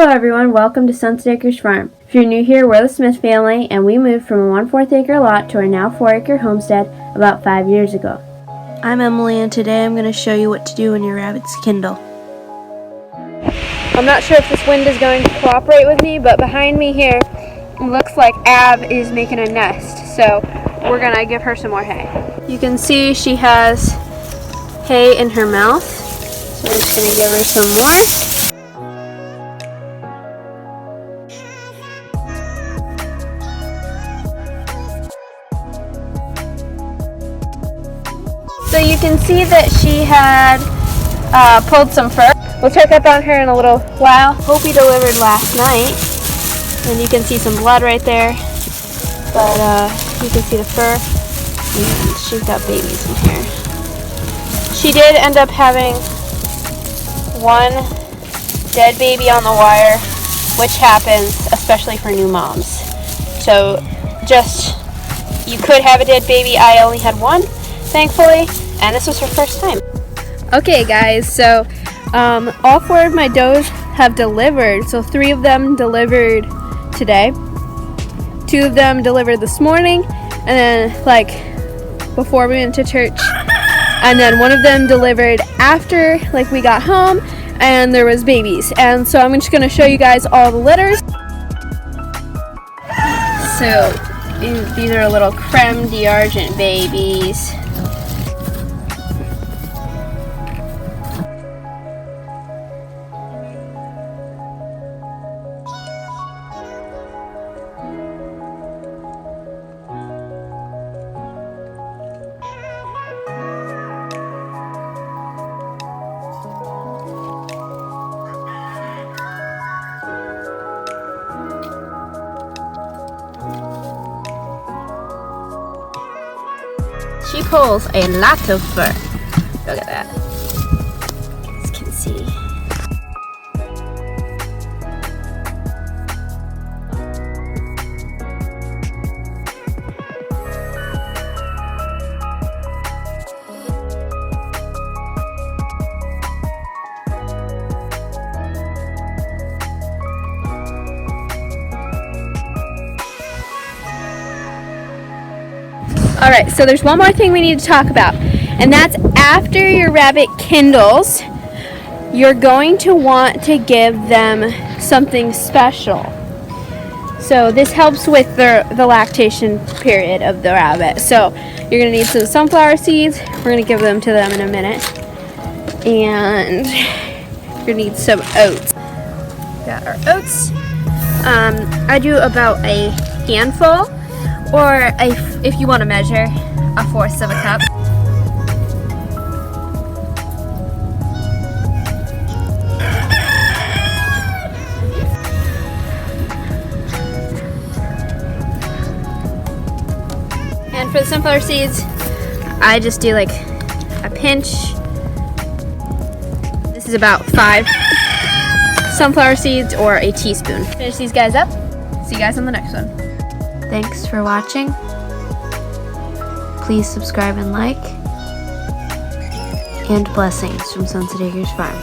Hello everyone, welcome to Sunset Acres Farm. If you're new here, we're the Smith family and we moved from a 1/4 acre lot to our now 4-acre homestead about 5 years ago. I'm Emilee and today I'm going to show you what to do when your rabbits kindle. I'm not sure if this wind is going to cooperate with me, but behind me here it looks like Ab is making a nest, so we're going to give her some more hay. You can see she has hay in her mouth, so I'm just going to give her some more. So you can see that she had pulled some fur. We'll check up on her in a little while. Hopi delivered last night, and you can see some blood right there. But you can see the fur, and she's got babies in here. She did end up having one dead baby on the wire, which happens especially for new moms. So you could have a dead baby. I only had one, thankfully, and this was her first time. Okay guys, so all 4 of my does have delivered. So 3 of them delivered today, 2 of them delivered this morning, and then before we went to church, and then 1 of them delivered after we got home, and there was babies. And so I'm just going to show you guys all the litters. So these are little creme d'argent babies. She pulls a lot of fur. Look at that. You can see. Alright, so there's one more thing we need to talk about, and that's after your rabbit kindles, you're going to want to give them something special. So this helps with the lactation period of the rabbit. So you're going to need some sunflower seeds. We're going to give them to them in a minute. And you're going to need some oats. Got our oats. I do about a handful, or if you want to measure, 1/4 of a cup. And for the sunflower seeds, I just do a pinch. This is about 5 sunflower seeds, or a teaspoon. Finish these guys up. See you guys on the next one. Thanks for watching. Please subscribe and like. And blessings from Sunset Acres Farm.